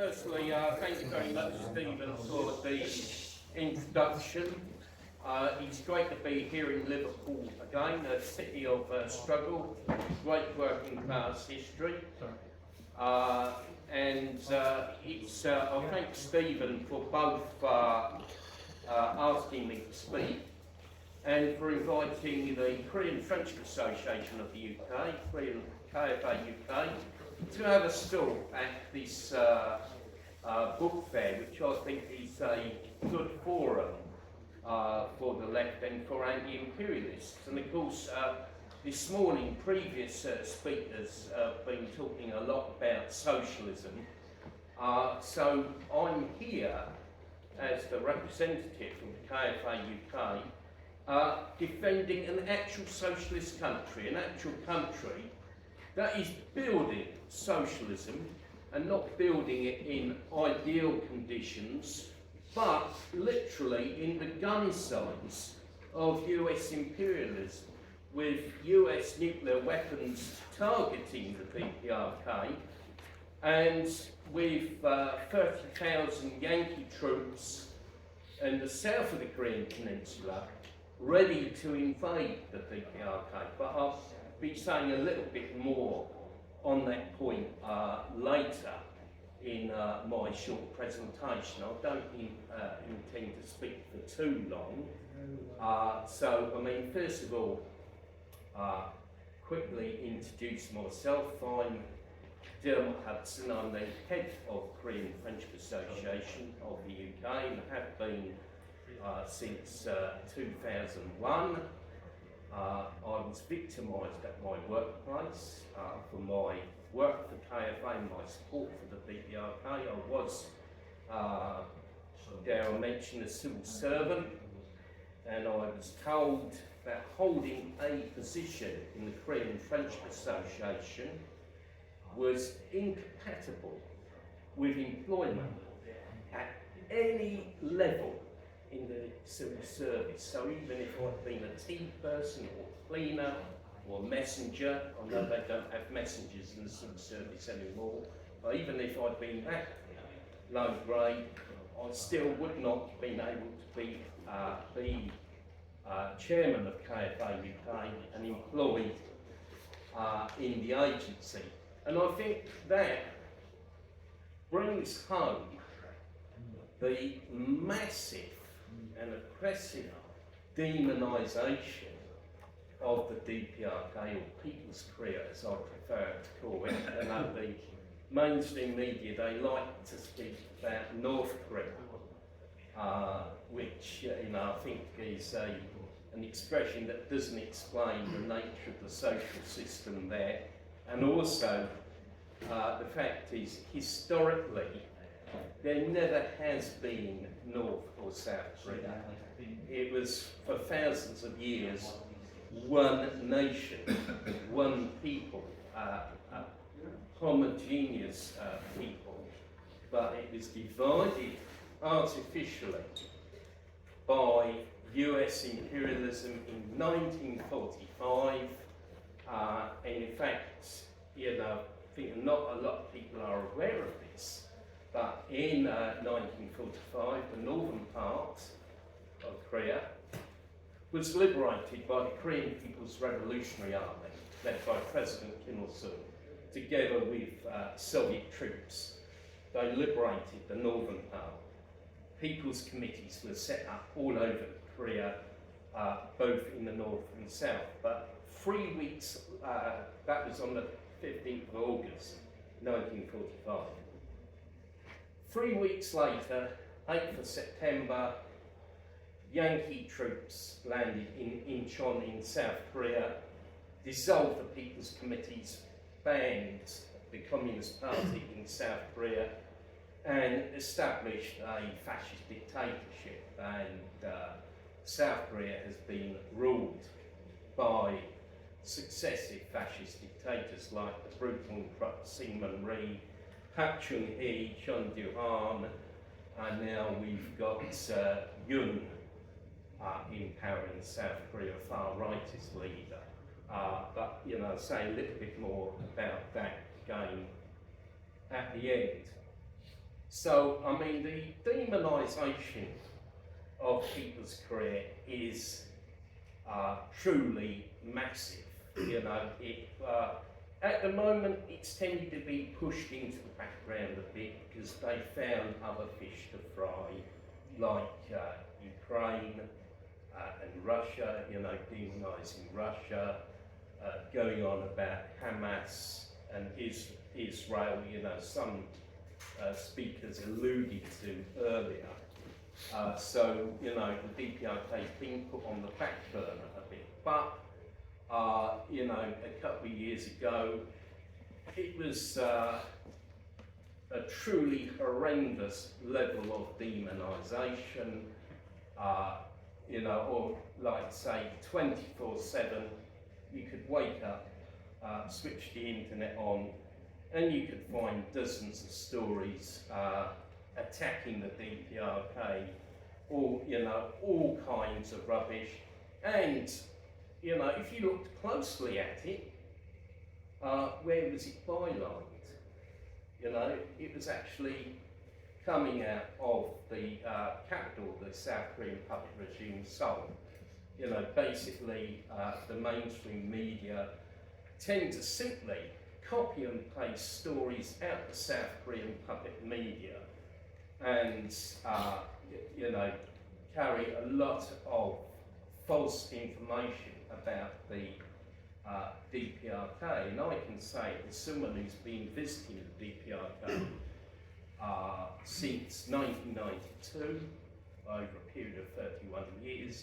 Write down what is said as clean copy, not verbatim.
Firstly, thank you very much, Stephen, for the introduction. It's great to be here in Liverpool again, a city of struggle, great working class history. I thank Stephen for both asking me to speak and for inviting the Korean Friendship Association of the UK, Korean KFA UK, to have a stall at this book fair, which I think is a good forum for the left and for anti-imperialists. And of course, this morning, previous speakers have been talking a lot about socialism. So I'm here as the representative from the KFA UK, defending an actual socialist country, an actual country that is building socialism and not building it in ideal conditions, but literally in the gun sights of US imperialism, with US nuclear weapons targeting the DPRK, and with 30,000 Yankee troops in the south of the Korean Peninsula ready to invade the DPRK. But I'll be saying a little bit more on that point later in my short presentation. I don't intend to speak for too long. First of all, quickly introduce myself. I'm Dermot Hudson. I'm the head of Korean Friendship Association of the UK and have been since 2001. I was victimised at my workplace for my work for KFA and my support for the DPRK. I was, dare I mention, a civil servant, and I was told that holding a position in the Korean Friendship Association was incompatible with employment at any level in the civil service. So even if I'd been a tea person or cleaner or messenger, I know they don't have messengers in the civil service anymore, but even if I'd been that low grade, I still would not have been able to be chairman of KFA UK and employed in the agency. And I think that brings home the massive and oppressive demonisation of the DPRK, or People's Korea as I prefer to call it. And the mainstream media, they like to speak about North Korea, which I think is an expression that doesn't explain the nature of the social system there. And also, the fact is, historically, there never has been North or South Korea. It was, for thousands of years, one nation, one people, homogeneous people. But it was divided artificially by US imperialism in 1945. And in fact, I think not a lot of people are aware of this, but in 1945, the northern part of Korea was liberated by the Korean People's Revolutionary Army, led by President Kim Il-sung, together with Soviet troops. They liberated the northern part. People's committees were set up all over Korea, both in the north and south. But 3 weeks, that was on the 15th of August, 1945. 3 weeks later, 8th of September, Yankee troops landed in Incheon in South Korea, dissolved the People's Committees, banned the Communist Party in South Korea, and established a fascist dictatorship. And South Korea has been ruled by successive fascist dictators like the brutal and corrupt Syngman Rhee, Park Chung-hee, Chun Doo-han, and now we've got Yoon in power in South Korea, far-rightist leader. But say a little bit more about that again at the end. So, I mean, the demonisation of Hitler's career is truly massive. You know, at the moment it's tended to be pushed into the background a bit because they found other fish to fry, like Ukraine and Russia, you know, demonising Russia, going on about Hamas and Israel, you know, some speakers alluded to earlier. So, you know, the DPRK's been put on the back burner a bit. But, you know, a couple of years ago, it was a truly horrendous level of demonisation, you know, or like say 24/7, you could wake up, switch the internet on, and you could find dozens of stories attacking the DPRK, or, you know, all kinds of rubbish. And, you know, if you looked closely at it, where was it bylined? You know, it was actually coming out of the capital, the South Korean puppet regime, Seoul. You know, basically, the mainstream media tend to simply copy and paste stories out the South Korean puppet media and, you know, carry a lot of false information about the DPRK. And I can say, as someone who's been visiting the DPRK since 1992, over a period of 31 years,